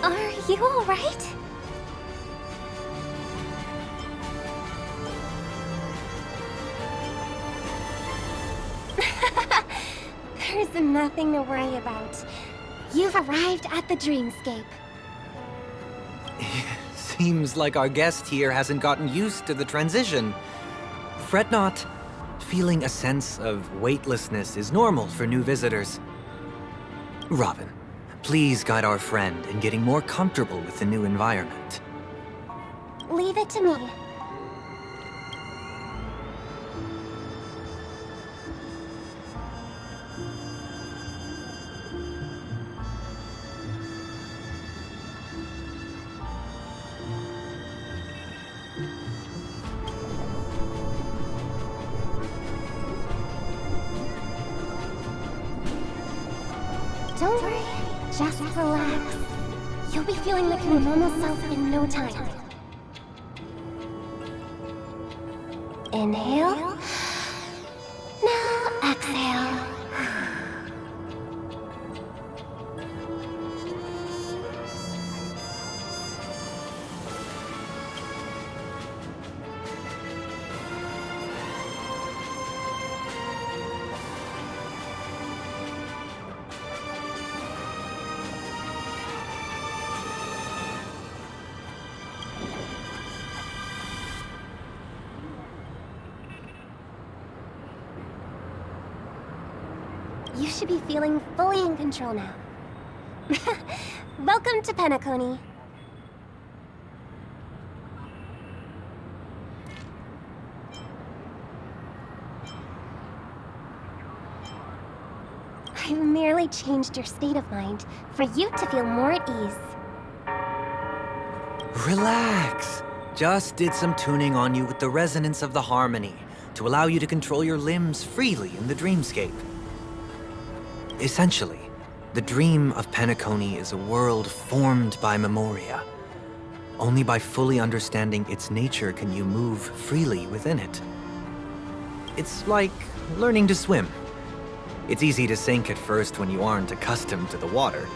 Are you alright? There's nothing to worry about. You've arrived at the dreamscape. Seems like our guest here hasn't gotten used to the transition. Fret not. Feeling a sense of weightlessness is normal for new visitors. Robin, please guide our friend in getting more comfortable with the new environment. Leave it to me. Don't worry, just relax. You'll be feeling like your normal self in no time. Inhale. Now exhale. You should be feeling fully in control now. Welcome to Penacony. I merely changed your state of mind for you to feel more at ease. Relax. Just did some tuning on you with the resonance of the harmony to allow you to control your limbs freely in the dreamscape. Essentially, the dream of Penacony is a world formed by Memoria. Only by fully understanding its nature can you move freely within it. It's like learning to swim. It's easy to sink at first when you aren't accustomed to the water,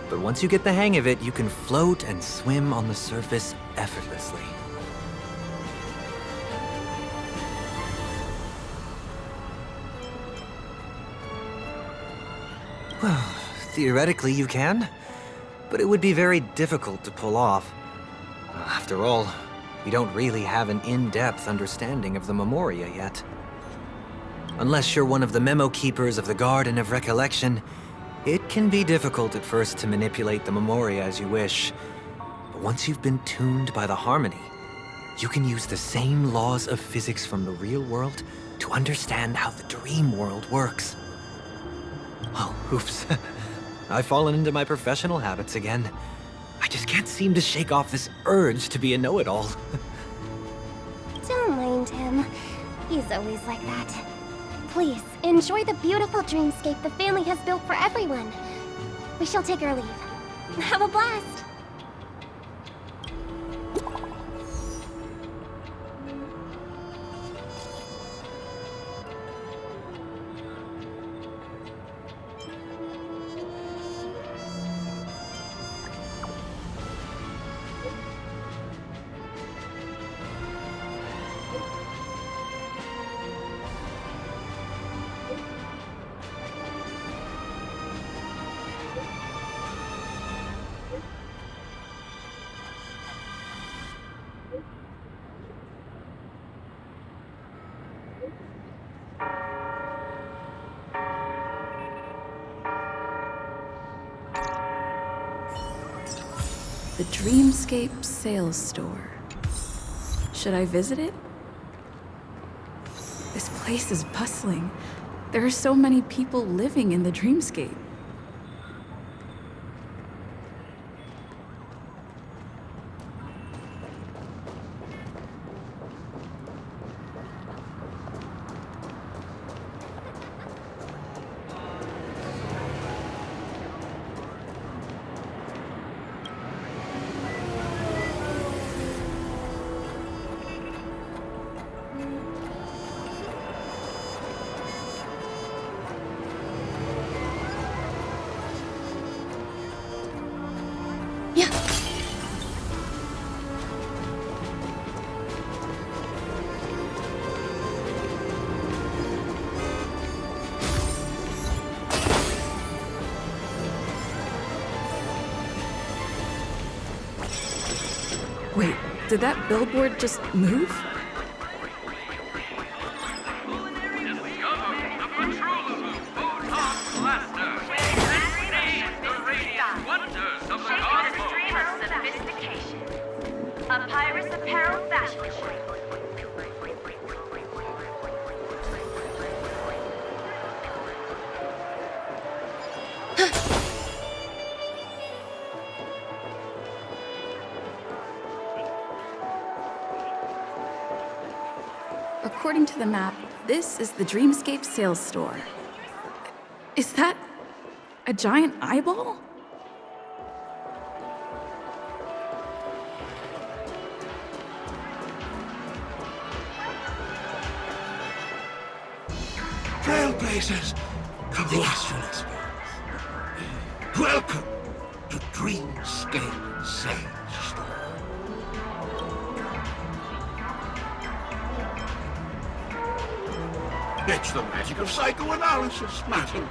but once you get the hang of it, you can float and swim on the surface effortlessly. Well, theoretically you can, but it would be very difficult to pull off. After all, we don't really have an in-depth understanding of the Memoria yet. Unless you're one of the memo keepers of the Garden of Recollection, it can be difficult at first to manipulate the Memoria as you wish. But once you've been tuned by the harmony, you can use the same laws of physics from the real world to understand how the dream world works. Oh, oops. I've fallen into my professional habits again. I just can't seem to shake off this urge to be a know-it-all. Don't mind him. He's always like that. Please, enjoy the beautiful dreamscape the family has built for everyone. We shall take our leave. Have a blast! The Dreamscape Sales Store. Should I visit it? This place is bustling. There are so many people living in the Dreamscape. Wait, did that billboard just move? A Pirate's Apparel fashion show. According to the map, this is the Dreamscape sales store. Is that a giant eyeball? Trailblazers from the Astral Experience. Welcome to Dreamscape Sales Store. It's the magic of psychoanalysis, madam.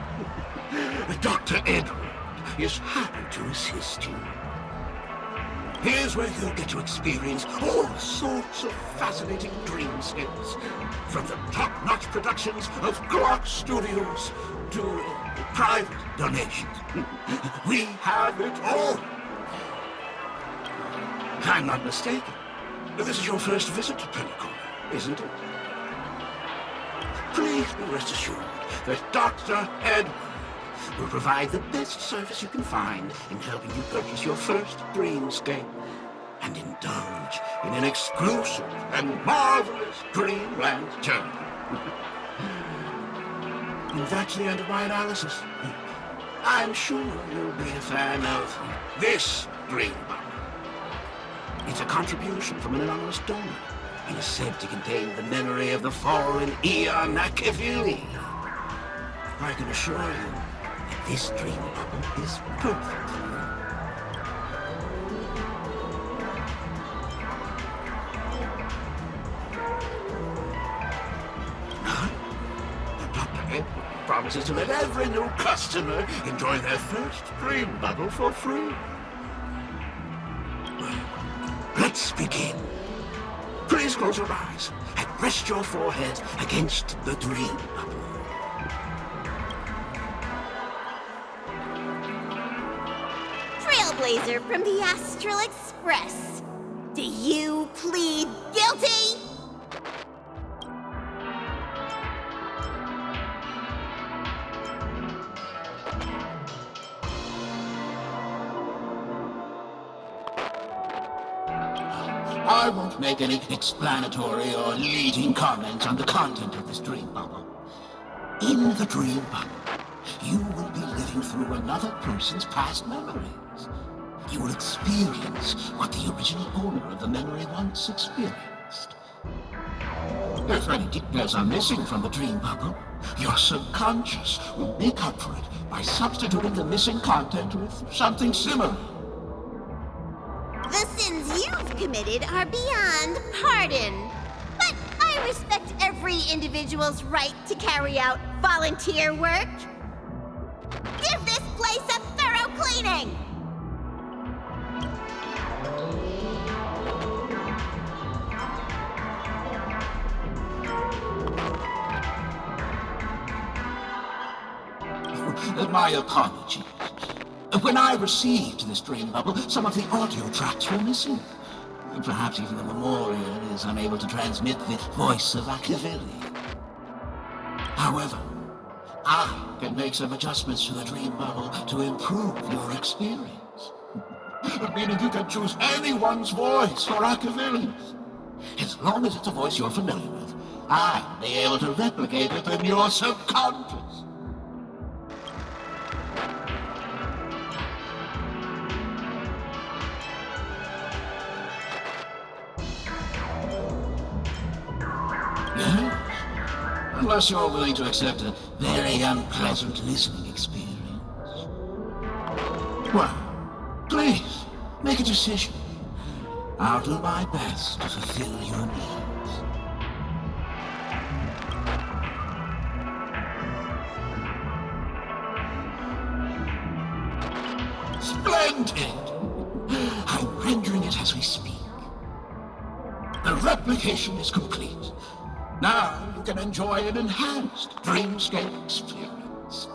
Dr. Edward is happy to assist you. Here's where you'll get to experience all sorts of fascinating dreamscapes. From the top-notch productions of Glock Studios to private donations. We have it all. If I'm not mistaken, this is your first visit to Pinnacle, isn't it? Please be rest assured that Dr. Edward will provide the best service you can find in helping you purchase your first dreamscape and indulge in an exclusive and marvelous dreamland journey. And that's the end of my analysis. I'm sure you'll be a fan of this dream bubble. It's a contribution from an anonymous donor and is said to contain the memory of the fallen Eon Machiavelli. I can assure you that this dream bubble is perfect for you. Dr. Edward promises to let every new customer enjoy their first dream bubble for free. Well, let's begin. Please close your eyes and rest your forehead against the dream bubble. Trailblazer from the Astral Express. Do you plead guilty? I won't make any explanatory or leading comments on the content of this dream bubble. In the dream bubble, you will be living through another person's past memories. You will experience what the original owner of the memory once experienced. If any details are missing from the dream bubble, your subconscious will make up for it by substituting the missing content with something similar. The sins you've committed are beyond pardon. But I respect every individual's right to carry out volunteer work. Give this place a thorough cleaning! My apologies. When I received this dream bubble, some of the audio tracks were missing. Perhaps even the memorial is unable to transmit the voice of Machiavelli. However, I can make some adjustments to the dream bubble to improve your experience. Meaning you can choose anyone's voice for Machiavelli's. As long as it's a voice you're familiar with, I'll be able to replicate it in your subconscious. Unless you're willing to accept a very unpleasant listening experience. Well, please, make a decision. I'll do my best to fulfill your needs. Splendid! I'm rendering it as we speak. The replication is complete. Now you can enjoy an enhanced dreamscape experience.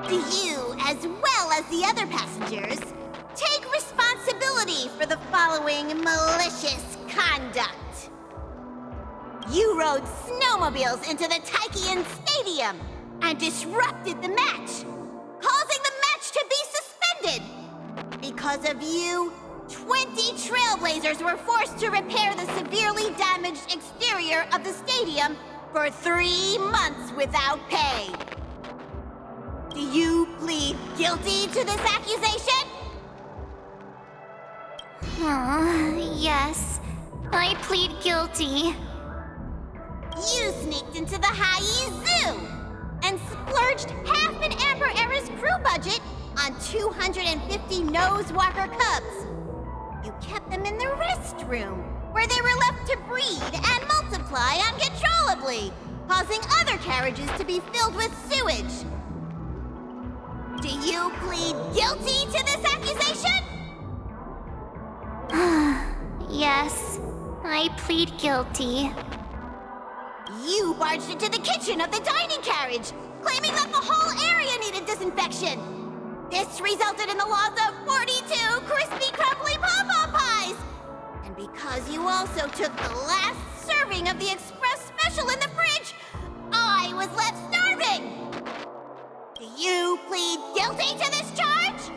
Do you, as well as the other passengers, take responsibility for the following malicious conduct? You rode snowmobiles into the Taikian Stadium and disrupted the match, causing the match to be suspended. Because of you, 20 trailblazers were forced to repair the severely damaged exterior of the stadium for 3 months without pay. Do you plead guilty to this accusation? Yes. I plead guilty. You sneaked into the Hayi Zoo and splurged half an Amber Era's crew budget on 250 Nosewalker cubs. You kept them in the restroom, where they were left to breed and multiply uncontrollably, causing other carriages to be filled with sewage. Do you plead guilty to this accusation? Yes. I plead guilty. You barged into the kitchen of the dining carriage, claiming that the whole area needed disinfection. This resulted in the loss of 42 crispy, crumbly pom-pom pies. And because you also took the last serving of the express special in the fridge, I was left starving. Do you plead guilty to this charge?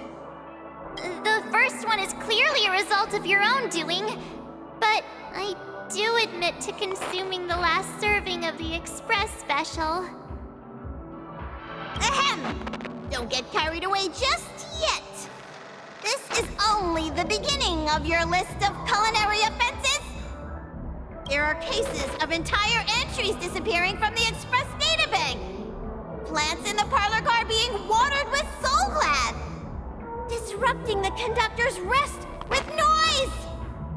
The first one is clearly a result of your own doing, but I do admit to consuming the last serving of the express special. Ahem! Don't get carried away just yet. This is only the beginning of your list of culinary offenses. There are cases of entire entries disappearing from the express databank. Plants in the parlor car being watered with Soul Glad. Disrupting the conductor's rest with noise.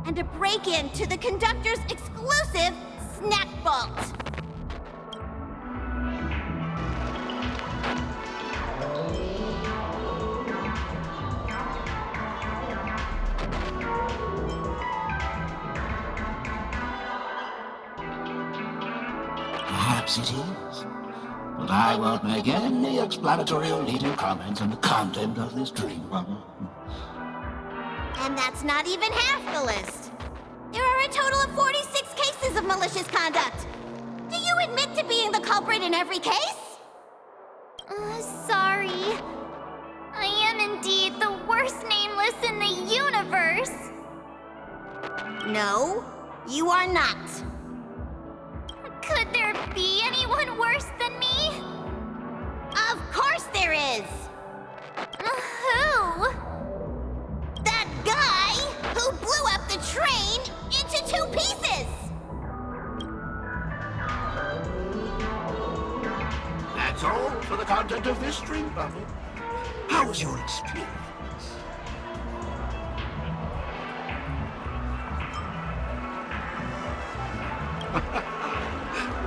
And a break-in to the conductor's exclusive snack vault. Perhaps it is. But I won't make any explanatory or leading comments on the content of this dream bubble. And that's not even half the list. There are a total of 46 cases of malicious conduct. Do you admit to being the culprit in every case? Sorry. I am indeed the worst nameless in the universe. No, you are not. Could there be anyone worse than me? Of course there is. Who? That guy who blew up the train into 2 pieces. That's all for the content of this dream bubble. How was your experience?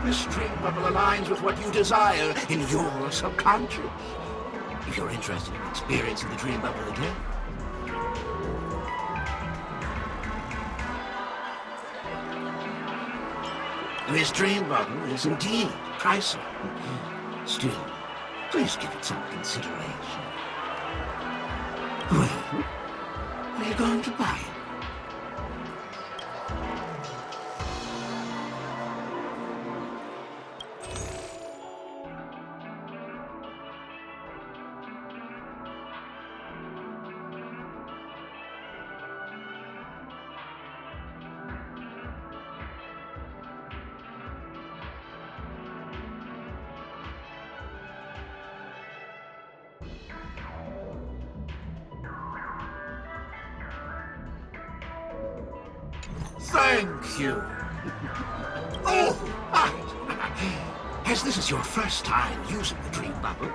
This dream bubble aligns with what you desire in your subconscious. If you're interested in experiencing the dream bubble again, this dream bubble is indeed pricey. Still, please give it some consideration. Well, are you going to buy it? Thank you. Oh, right. As this is your first time using the dream bubble,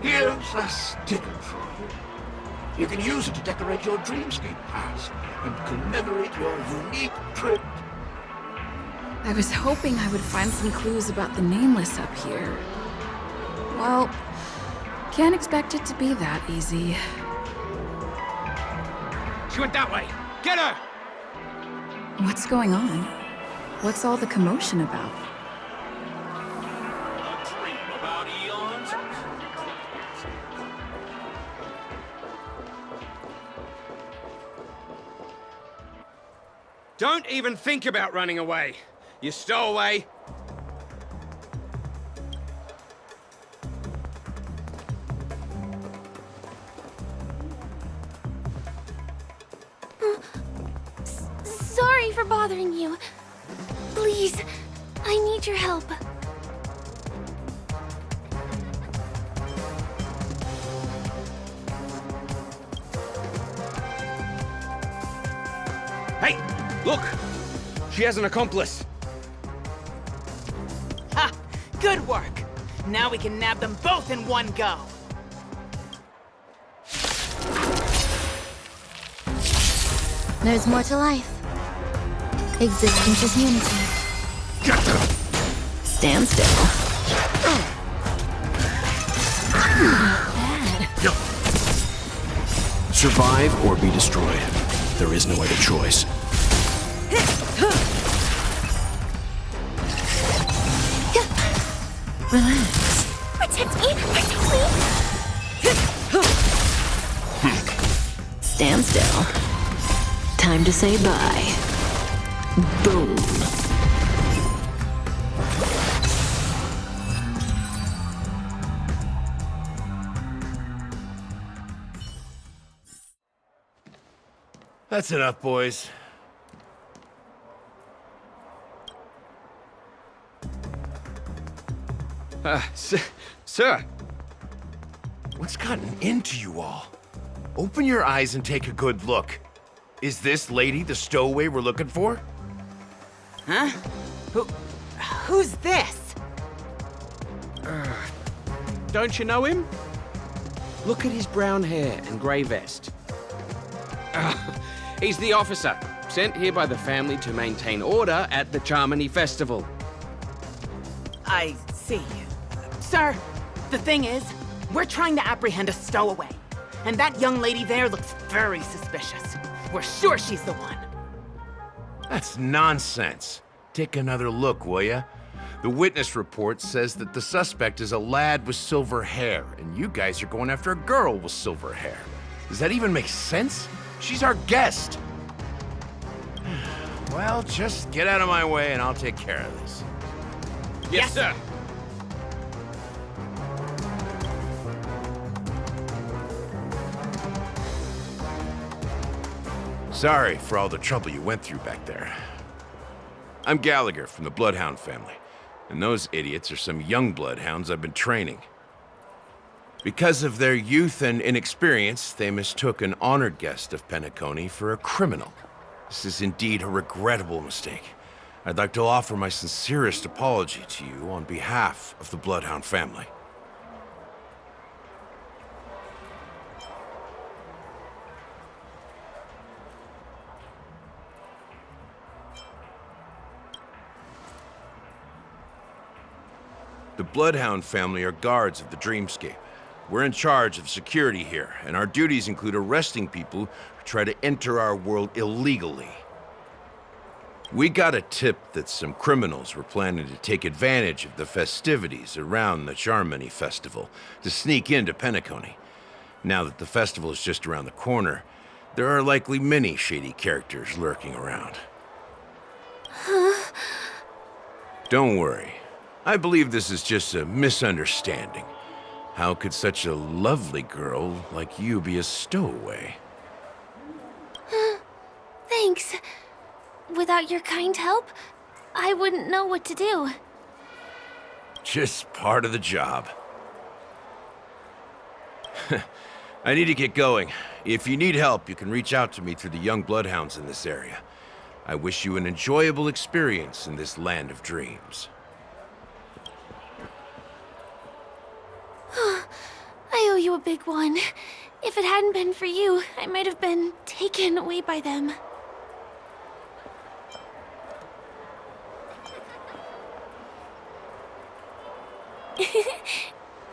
here's a sticker for you. You can use it to decorate your dreamscape pass and commemorate your unique trip. I was hoping I would find some clues about the nameless up here. Well, can't expect it to be that easy. She went that way. Get her! What's going on? What's all the commotion about? A dream about eons? Don't even think about running away. You stowaway. Sorry for bothering you. Please, I need your help. Hey, look! She has an accomplice. Ha! Good work! Now we can nab them both in one go! There's more to life. Existence is unity. Stand still. Survive or be destroyed. There is no other choice. Relax. Protect me! Protect me! Stand still. Time to say bye. Boom. That's enough, boys. Sir. What's gotten into you all? Open your eyes and take a good look. Is this lady the stowaway we're looking for? Huh? Who's this? Don't you know him? Look at his brown hair and grey vest. He's the officer, sent here by the family to maintain order at the Charmony Festival. I see. Sir, the thing is, we're trying to apprehend a stowaway. And that young lady there looks very suspicious. We're sure she's the one. That's nonsense. Take another look, will ya? The witness report says that the suspect is a lad with silver hair, and you guys are going after a girl with silver hair. Does that even make sense? She's our guest. Well, just get out of my way and I'll take care of this. Yes, sir. Sorry for all the trouble you went through back there. I'm Gallagher from the Bloodhound family, and those idiots are some young Bloodhounds I've been training. Because of their youth and inexperience, they mistook an honored guest of Penacony for a criminal. This is indeed a regrettable mistake. I'd like to offer my sincerest apology to you on behalf of the Bloodhound family. The Bloodhound family are guards of the Dreamscape. We're in charge of security here, and our duties include arresting people who try to enter our world illegally. We got a tip that some criminals were planning to take advantage of the festivities around the Charmony Festival to sneak into Penacony. Now that the festival is just around the corner, there are likely many shady characters lurking around. Don't worry. I believe this is just a misunderstanding. How could such a lovely girl like you be a stowaway? Thanks. Without your kind help, I wouldn't know what to do. Just part of the job. I need to get going. If you need help, you can reach out to me through the young bloodhounds in this area. I wish you an enjoyable experience in this land of dreams. I owe you a big one. If it hadn't been for you, I might have been taken away by them.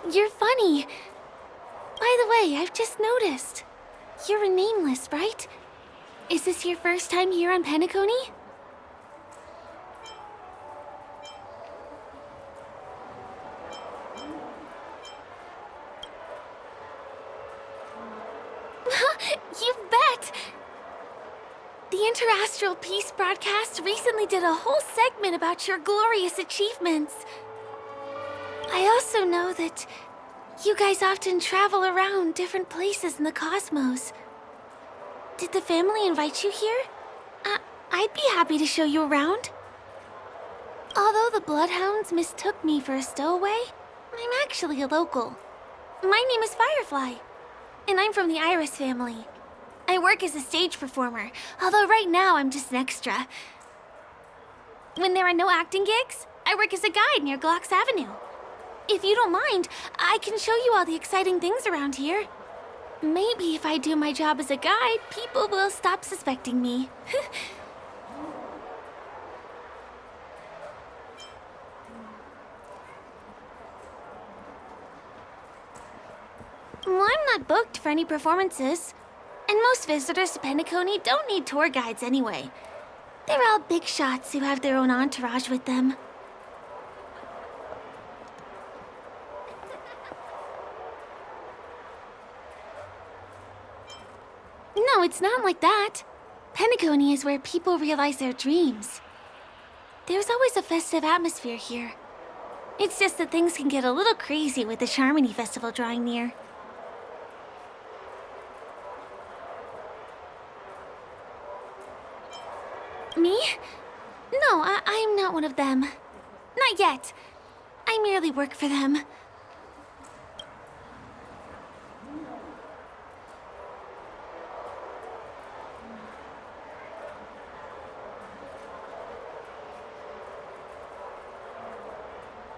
You're funny. By the way, I've just noticed. You're a nameless, right? Is this your first time here on Penacony? You bet! The Interastral Peace broadcast recently did a whole segment about your glorious achievements. I also know that you guys often travel around different places in the cosmos. Did the family invite you here? I'd be happy to show you around. Although the Bloodhounds mistook me for a stowaway, I'm actually a local. My name is Firefly, and I'm from the Iris family. I work as a stage performer, although right now I'm just an extra. When there are no acting gigs, I work as a guide near Glox Avenue. If you don't mind, I can show you all the exciting things around here. Maybe if I do my job as a guide, people will stop suspecting me. Well, I'm not booked for any performances. And most visitors to Penacony don't need tour guides anyway. They're all big shots who have their own entourage with them. No, it's not like that. Penacony is where people realize their dreams. There's always a festive atmosphere here. It's just that things can get a little crazy with the Charmony Festival drawing near. Me? No, I'm not one of them. Not yet. I merely work for them.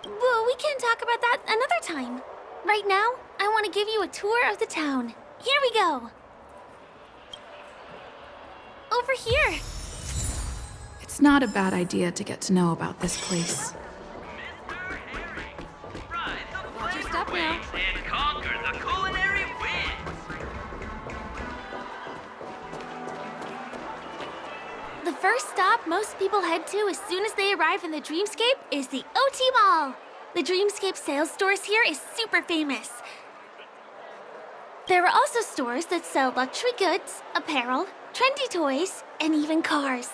Well, we can talk about that another time. Right now, I want to give you a tour of the town. Here we go. Over here. It's not a bad idea to get to know about this place. Watch your step now. And conquer the culinary winds. The first stop most people head to as soon as they arrive in the Dreamscape is the OT Mall. The Dreamscape sales stores here is super famous. There are also stores that sell luxury goods, apparel, trendy toys, and even cars.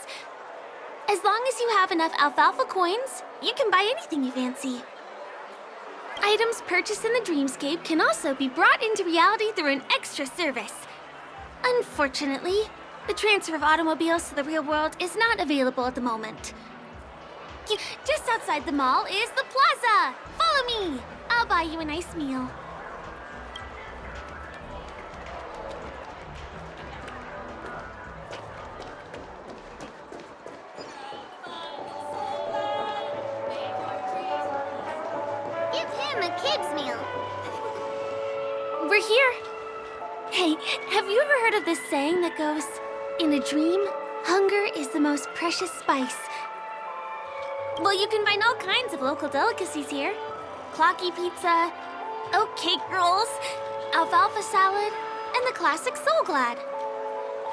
As long as you have enough alfalfa coins, you can buy anything you fancy. Items purchased in the Dreamscape can also be brought into reality through an extra service. Unfortunately, the transfer of automobiles to the real world is not available at the moment. Just outside the mall is the plaza! Follow me! I'll buy you a nice meal. Give him a kid's meal. We're here. Hey, have you ever heard of this saying that goes, "In a dream, hunger is the most precious spice"? Well, you can find all kinds of local delicacies here. Clocky pizza, oat cake rolls, alfalfa salad, and the classic Soul Glad.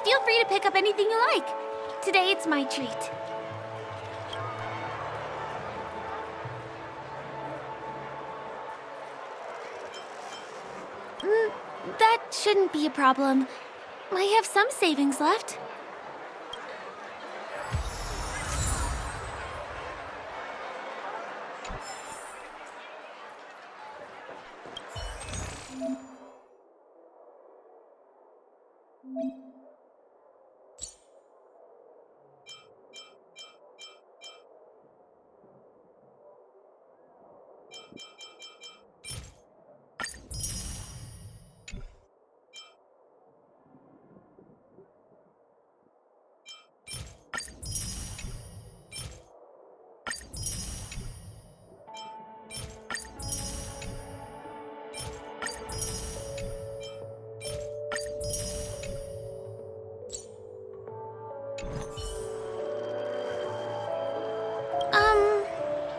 Feel free to pick up anything you like. Today it's my treat. That shouldn't be a problem. I have some savings left.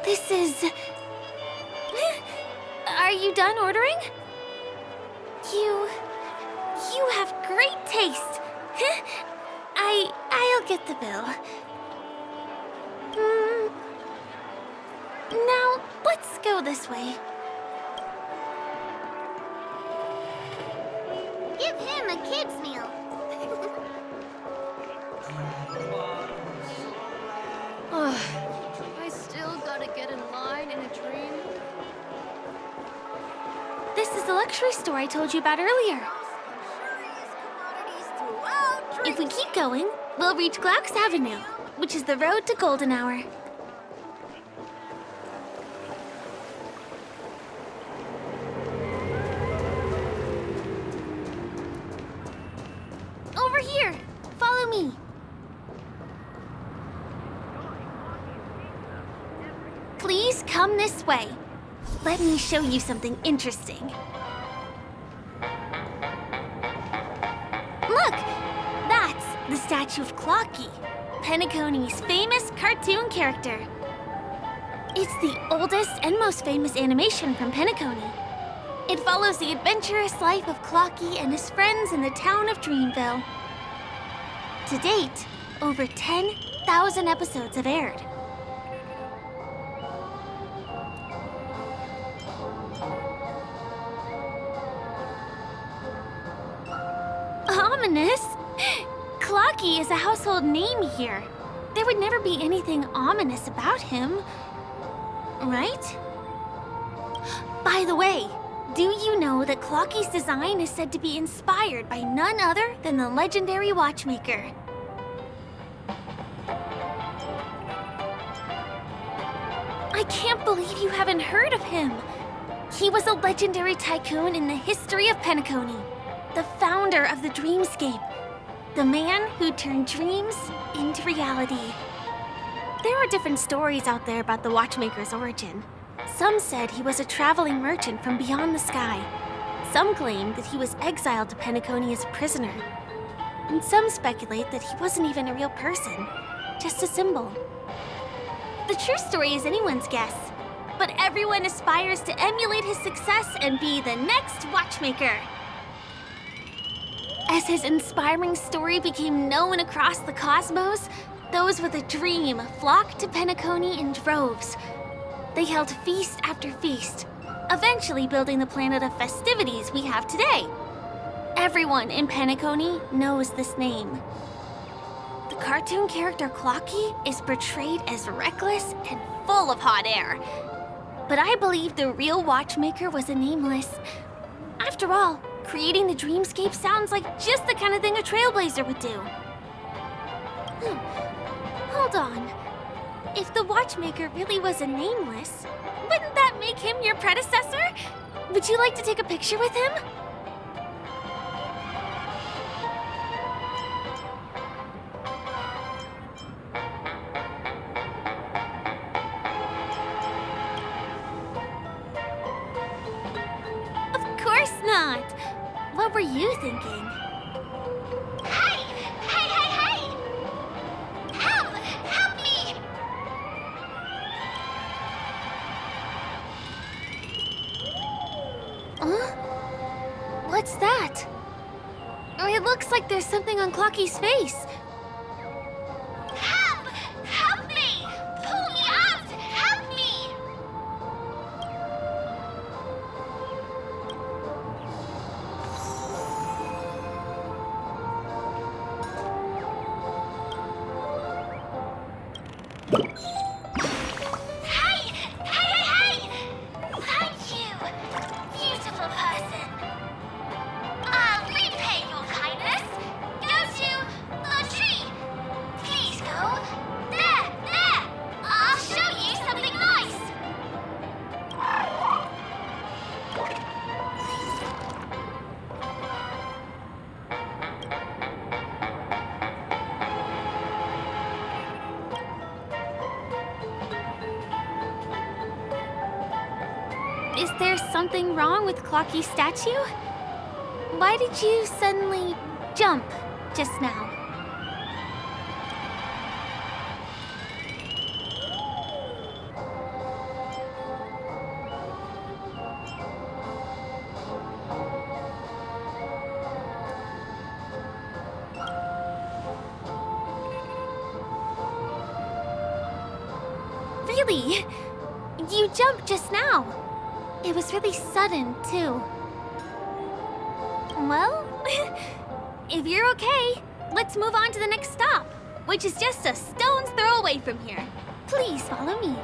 This is... Are you done ordering? You have great taste. I'll get the bill. Now, let's go this way. Give him a kid's meal. luxury store I told you about earlier. If we keep going, we'll reach Glauc's Avenue, which is the road to Golden Hour. Over here! Follow me! Please come this way. Let me show you something interesting. Look! That's the statue of Clocky, Penacony's famous cartoon character. It's the oldest and most famous animation from Penacony. It follows the adventurous life of Clocky and his friends in the town of Dreamville. To date, over 10,000 episodes have aired. Ominous? Clocky is a household name here. There would never be anything ominous about him, right? By the way, do you know that Clocky's design is said to be inspired by none other than the legendary watchmaker? I can't believe you haven't heard of him. He was a legendary tycoon in the history of Penacony, the founder of the Dreamscape, the man who turned dreams into reality. There are different stories out there about the watchmaker's origin. Some said he was a traveling merchant from beyond the sky. Some claimed that he was exiled to Penacony as a prisoner. And some speculate that he wasn't even a real person, just a symbol. The true story is anyone's guess, but everyone aspires to emulate his success and be the next watchmaker. As his inspiring story became known across the cosmos, those with a dream flocked to Penacony in droves. They held feast after feast, eventually building the planet of festivities we have today. Everyone in Penacony knows this name. The cartoon character Clocky is portrayed as reckless and full of hot air. But I believe the real watchmaker was a nameless. After all, creating the dreamscape sounds like just the kind of thing a trailblazer would do. Hold on. If the watchmaker really was a nameless, wouldn't that make him your predecessor? Would you like to take a picture with him? Of course not. What were you thinking? Hey! Hey, hey, hey! Help! Help me! Huh? What's that? It looks like there's something on Clocky's face. Help! Help me! Pull me out! Help me! Hey! Hey, hey, hey! Thank you, beautiful person. I'll repay your kindness. Go to the tree. Please go. There! I'll show you something nice. Is there something wrong with Clocky's statue? Why did you suddenly jump just now? Really? You jumped just now. It was really sudden, too. Well, if you're okay, let's move on to the next stop, which is just a stone's throw away from here. Please follow me.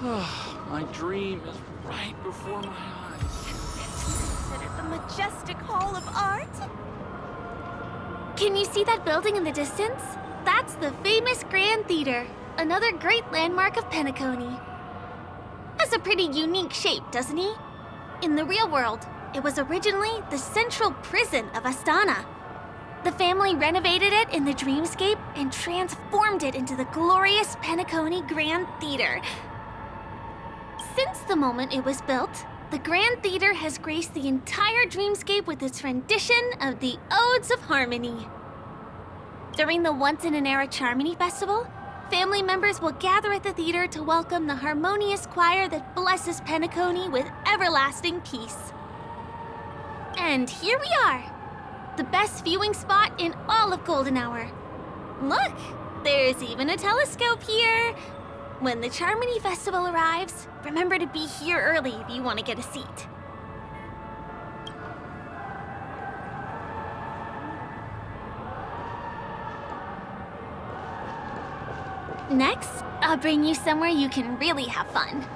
My dream is right before my eyes. Consider the majestic Hall of Art? Can you see that building in the distance? That's the famous Grand Theater, another great landmark of Penacony. Has a pretty unique shape, doesn't he? In the real world, it was originally the central prison of Astana. The family renovated it in the dreamscape and transformed it into the glorious Penacony Grand Theater. Since the moment it was built, the Grand Theater has graced the entire dreamscape with its rendition of the Odes of Harmony. During the Once-in-an-Era Charmony Festival, family members will gather at the theater to welcome the harmonious choir that blesses Penacony with everlasting peace. And here we are, the best viewing spot in all of Golden Hour. Look, there's even a telescope here. When the Charmony Festival arrives, remember to be here early if you want to get a seat. Next, I'll bring you somewhere you can really have fun.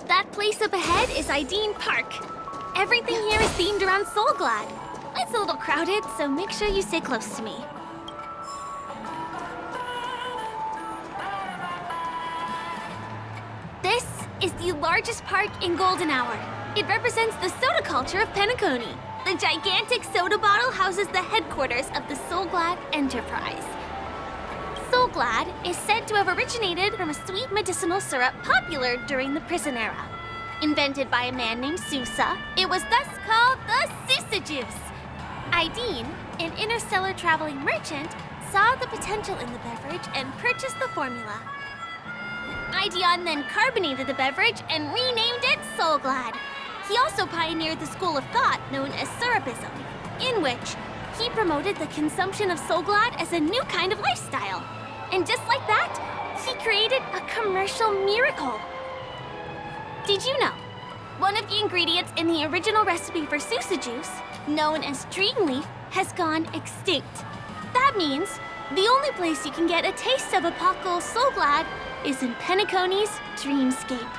That place up ahead is Ideen Park. Everything here is themed around Soulglad. It's a little crowded, so make sure you stay close to me. This is the largest park in Golden Hour. It represents the soda culture of Penacony. The gigantic soda bottle houses the headquarters of the Soulglad Enterprise. Soulglad is said to have originated from a sweet medicinal syrup popular during the prison era. Invented by a man named Sousa, it was thus called the Sousa Juice. Ideen, an interstellar traveling merchant, saw the potential in the beverage and purchased the formula. Ideon then carbonated the beverage and renamed it Soulglad. He also pioneered the school of thought known as Syrupism, in which he promoted the consumption of Soulglad as a new kind of lifestyle. And just like that, he created a commercial miracle. Did you know? One of the ingredients in the original recipe for Sousa Juice, known as Dreamleaf, has gone extinct. That means the only place you can get a taste of Apocal Soulglad is in Penacony's Dreamscape.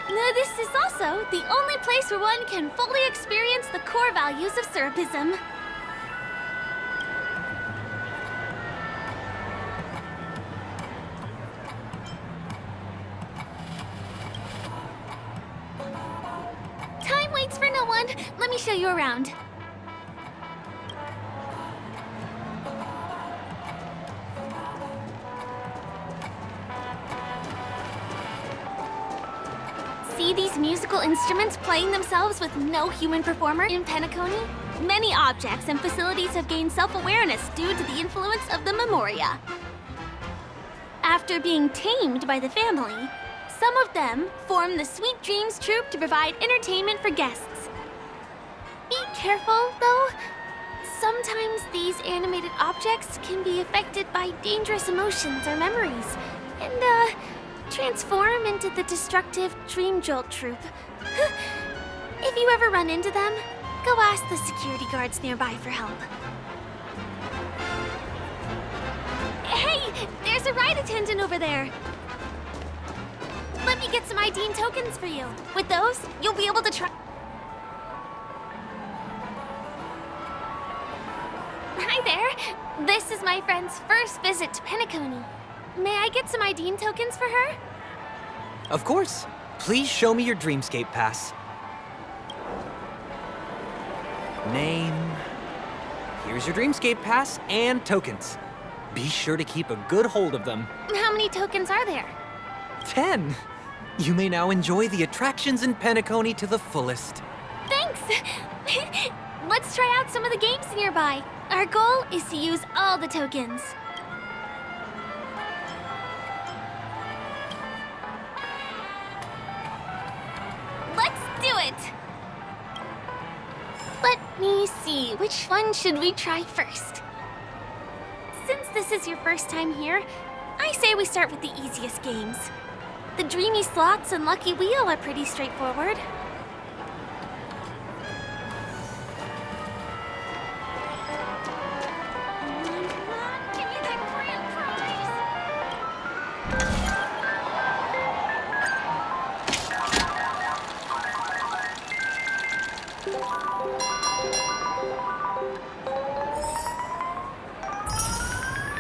Now, this is also the only place where one can fully experience the core values of Syrupism. Time waits for no one. Let me show you around. See these musical instruments playing themselves with no human performer in Penacony? Many objects and facilities have gained self-awareness due to the influence of the Memoria. After being tamed by the family, some of them form the Sweet Dreams Troupe to provide entertainment for guests. Be careful, though. Sometimes these animated objects can be affected by dangerous emotions or memories, and, transform into the destructive Dream Jolt Troupe. If you ever run into them, go ask the security guards nearby for help. Hey, there's a ride attendant over there. Let me get some Ideen tokens for you. With those, you'll be able to try... Hi there. This is my friend's first visit to Penacony. May I get some Ideen tokens for her? Of course. Please show me your Dreamscape pass. Name. Here's your Dreamscape pass and tokens. Be sure to keep a good hold of them. How many tokens are there? 10. You may now enjoy the attractions in Penacony to the fullest. Thanks! Let's try out some of the games nearby. Our goal is to use all the tokens. Let me see, which one should we try first? Since this is your first time here, I say we start with the easiest games. The Dreamy Slots and Lucky Wheel are pretty straightforward.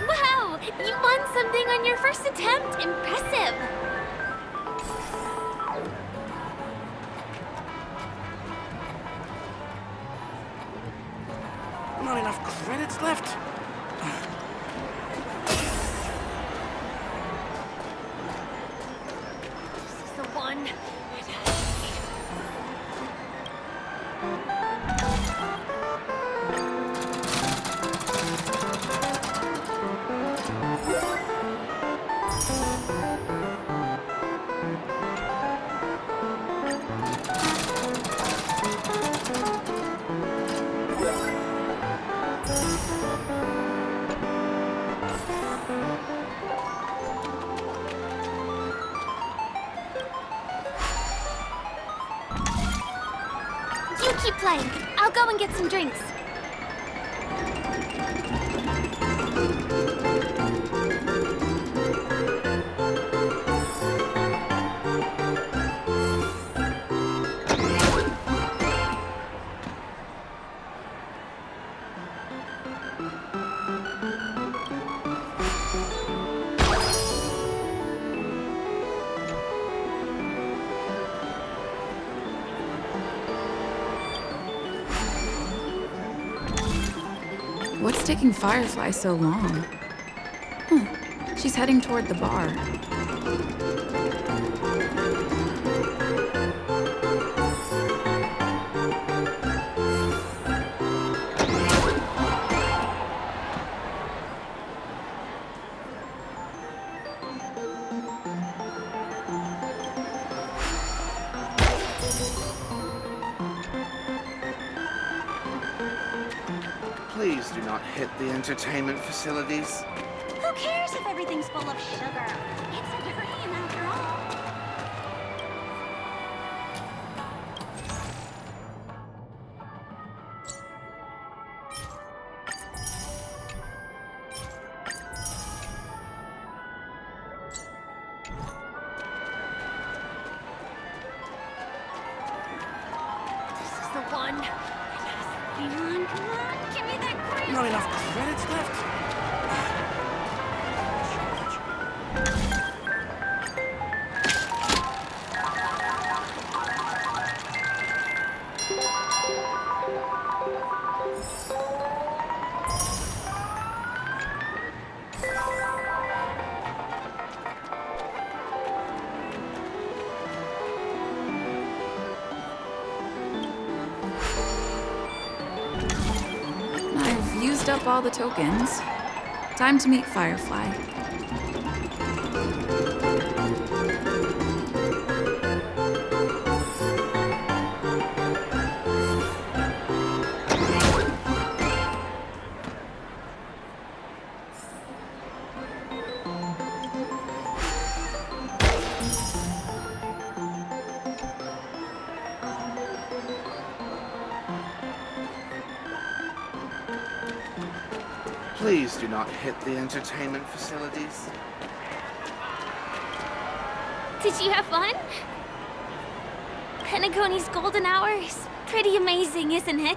Wow! You won something on your first attempt! Impressive! Not enough credits left? This is the one. You keep playing. I'll go and get some drinks. What's taking Firefly so long? She's heading toward the bar. Please do not hit the entertainment facilities. Who cares if everything's full of sugar? It's a dream after all. This is the one. Yes, come on, give me that green. Not enough credits left? I've used up all the tokens. Time to meet Firefly. Please do not hit the entertainment facilities. Did you have fun? Penacony's golden hour is pretty amazing, isn't it?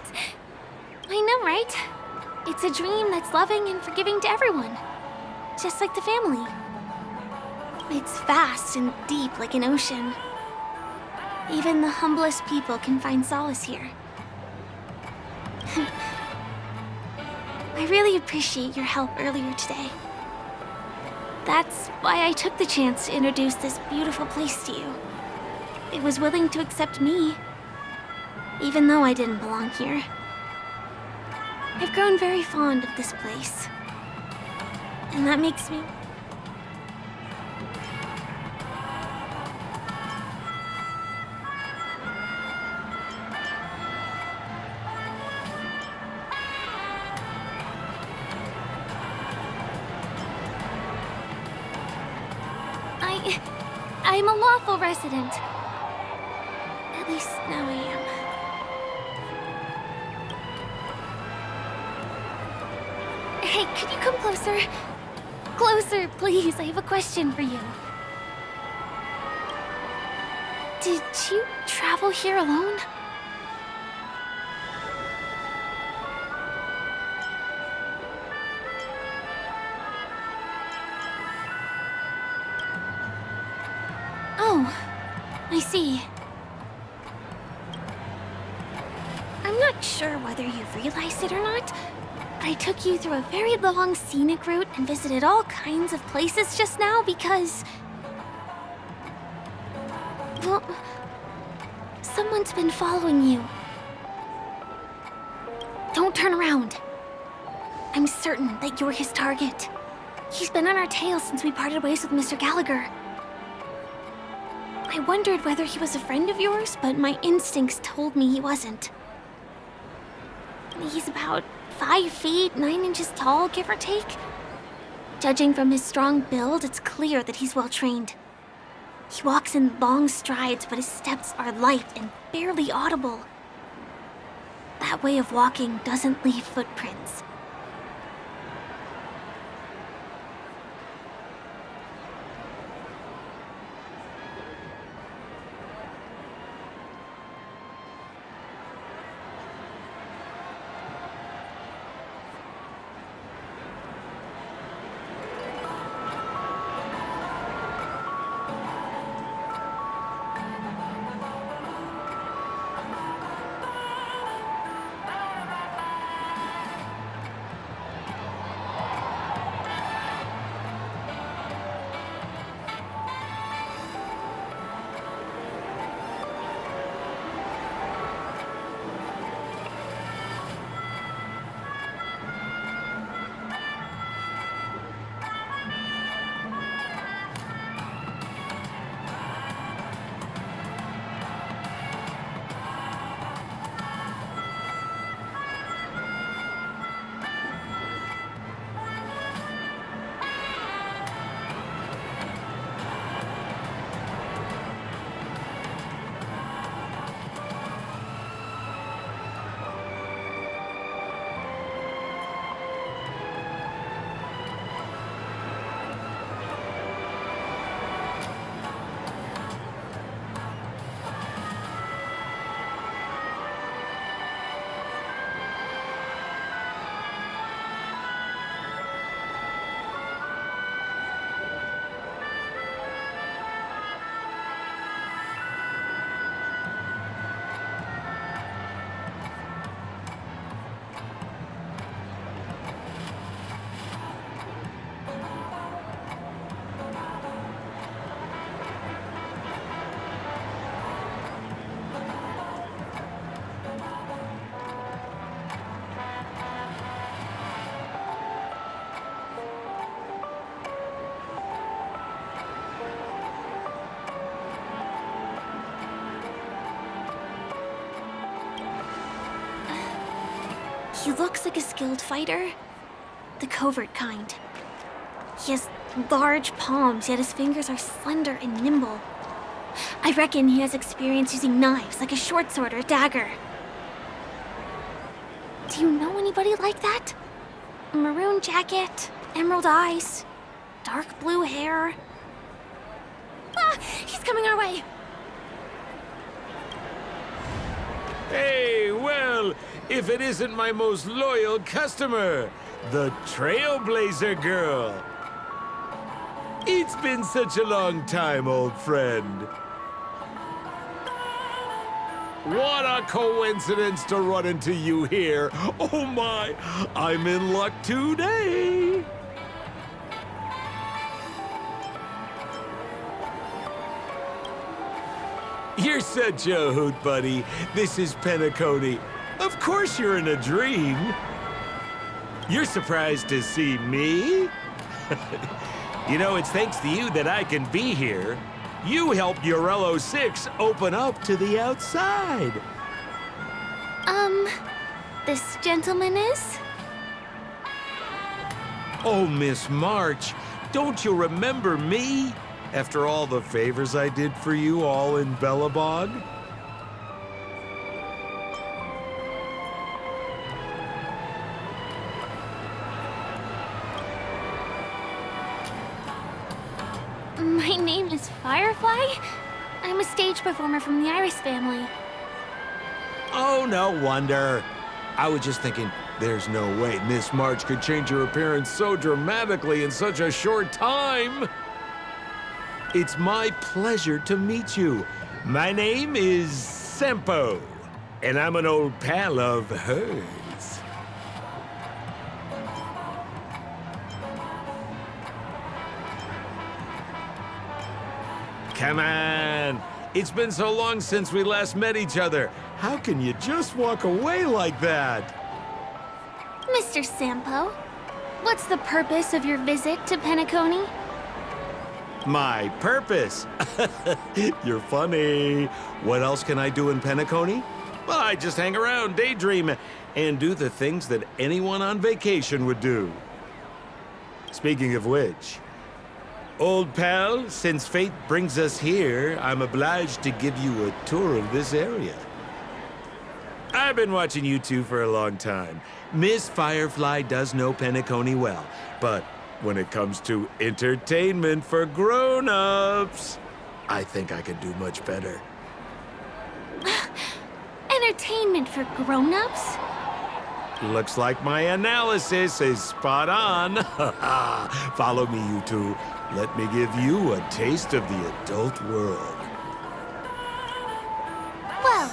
I know, right? It's a dream that's loving and forgiving to everyone. Just like the family. It's vast and deep like an ocean. Even the humblest people can find solace here. I really appreciate your help earlier today. That's why I took the chance to introduce this beautiful place to you. It was willing to accept me, even though I didn't belong here. I've grown very fond of this place, and that makes me... I'm a lawful resident. At least now I am. Hey, could you come closer? Closer, please. I have a question for you. Did you travel here alone? Oh, I see. I'm not sure whether you've realized it or not, but I took you through a very long scenic route and visited all kinds of places just now because... well, someone's been following you. Don't turn around. I'm certain that you're his target. He's been on our tail since we parted ways with Mr. Gallagher. I wondered whether he was a friend of yours, but my instincts told me he wasn't. He's about 5 feet, 9 inches tall, give or take. Judging from his strong build, it's clear that he's well trained. He walks in long strides, but his steps are light and barely audible. That way of walking doesn't leave footprints. He looks like a skilled fighter. The covert kind. He has large palms, yet his fingers are slender and nimble. I reckon he has experience using knives, like a short sword or a dagger. Do you know anybody like that? A maroon jacket, emerald eyes, dark blue hair. Ah! He's coming our way! Hey, well, if it isn't my most loyal customer, the Trailblazer Girl. It's been such a long time, old friend. What a coincidence to run into you here. Oh my, I'm in luck today. You're such a hoot, buddy. This is Penacony. Of course you're in a dream. You're surprised to see me? You know, it's thanks to you that I can be here. You helped Urello 6 open up to the outside. This gentleman is? Oh, Miss March, don't you remember me? After all the favors I did for you all in Bellabog? My name is Firefly. I'm a stage performer from the Iris family. Oh, no wonder. I was just thinking, there's no way Miss March could change her appearance so dramatically in such a short time. It's my pleasure to meet you. My name is Sempo, and I'm an old pal of hers. Come on. It's been so long since we last met each other. How can you just walk away like that? Mr. Sampo, what's the purpose of your visit to Penacony? My purpose? You're funny. What else can I do in Penacony? Well, I just hang around, daydream, and do the things that anyone on vacation would do. Speaking of which, old pal, since fate brings us here, I'm obliged to give you a tour of this area. I've been watching you two for a long time. Miss Firefly does know Penacony well, but when it comes to entertainment for grown-ups, I think I could do much better. Entertainment for grown-ups? Looks like my analysis is spot on. Follow me, you two. Let me give you a taste of the adult world. Well,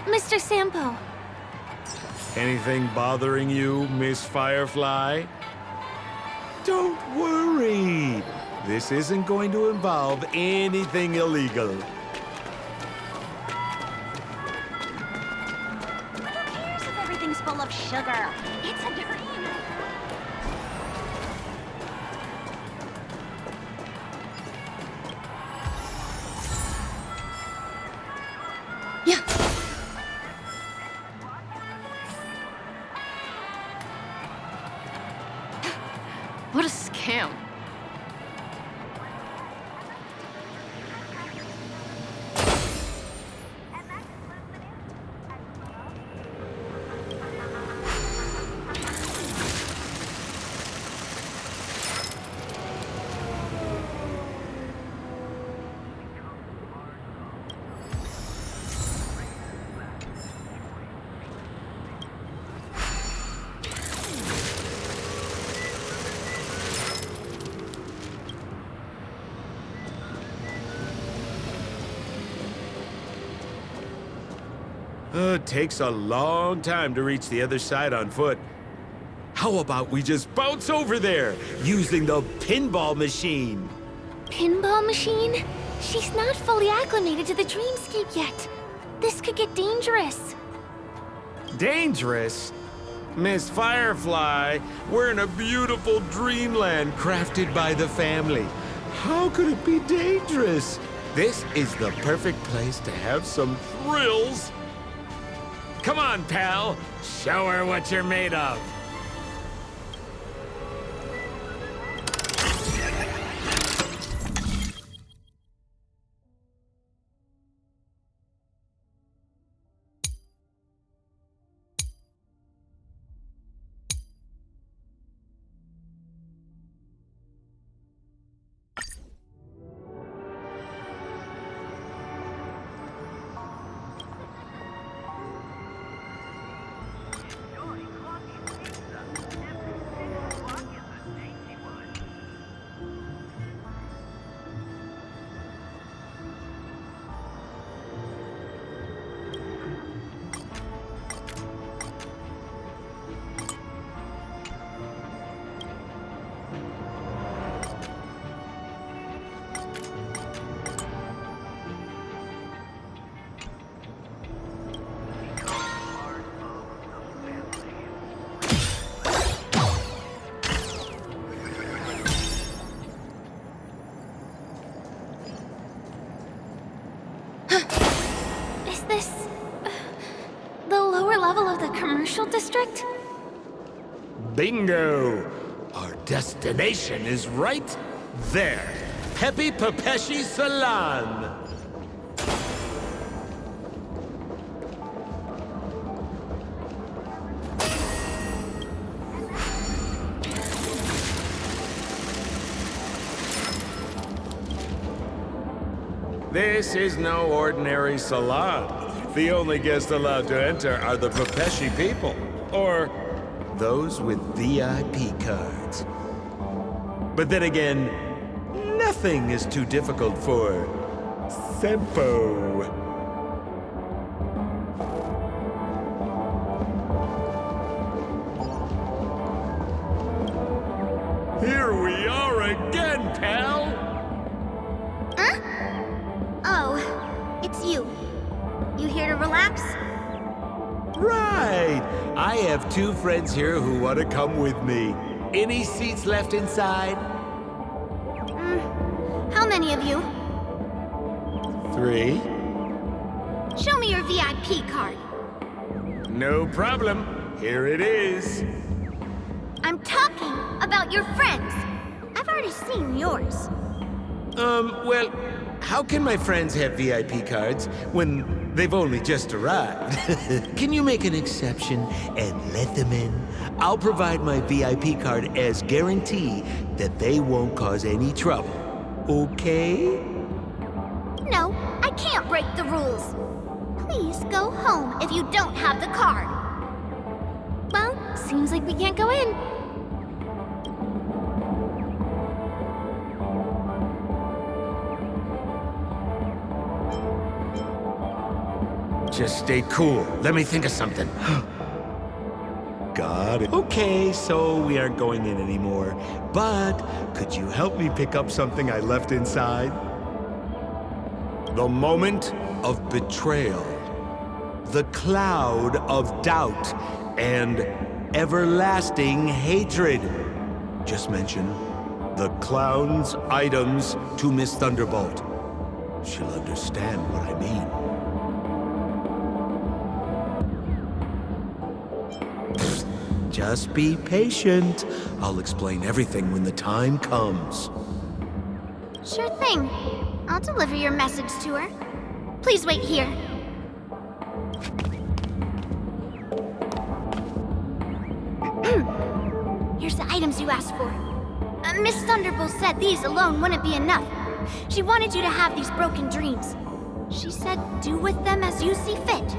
Mr. Sampo. Anything bothering you, Miss Firefly? Don't worry. This isn't going to involve anything illegal. Who cares if everything's full of sugar? It's a dream. What a scam. It takes a long time to reach the other side on foot. How about we just bounce over there, using the pinball machine? Pinball machine? She's not fully acclimated to the dreamscape yet. This could get dangerous. Dangerous? Miss Firefly, we're in a beautiful dreamland crafted by the family. How could it be dangerous? This is the perfect place to have some thrills. Come on, pal. Show her what you're made of. Is this the lower level of the commercial district? Bingo! Our destination is right There. Peppy Papeshi Salon. This is no ordinary salon. The only guests allowed to enter are the Papeshi people, or those with VIP cards. But then again, nothing is too difficult for Sempo. Here we are again, pal! Huh? Oh, it's you. You here to relax? Right! I have 2 friends here who want to come with me. Any seats left inside? How many of you? 3. Show me your VIP card. No problem. Here it is. I'm talking about your friends. I've already seen yours. Well, how can my friends have VIP cards when they've only just arrived? Can you make an exception and let them in? I'll provide my VIP card as guarantee that they won't cause any trouble. Okay? No, I can't break the rules. Please go home if you don't have the card. Well, seems like we can't go in. Just stay cool. Let me think of something. Got it. Okay, so we aren't going in anymore. But could you help me pick up something I left inside? The moment of betrayal. The cloud of doubt and everlasting hatred. Just mention the clown's items to Miss Thunderbolt. She'll understand what I mean. Just be patient. I'll explain everything when the time comes. Sure thing. I'll deliver your message to her. Please wait here. Here's the items you asked for. Miss Thunderbolt said these alone wouldn't be enough. She wanted you to have these broken dreams. She said do with them as you see fit.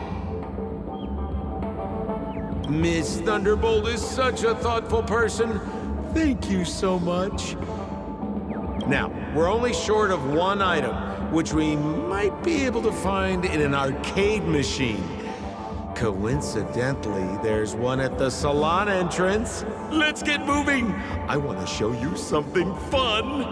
Miss Thunderbolt is such a thoughtful person. Thank you so much. Now, we're only short of 1 item, which we might be able to find in an arcade machine. Coincidentally, there's one at the salon entrance. Let's get moving. I want to show you something fun.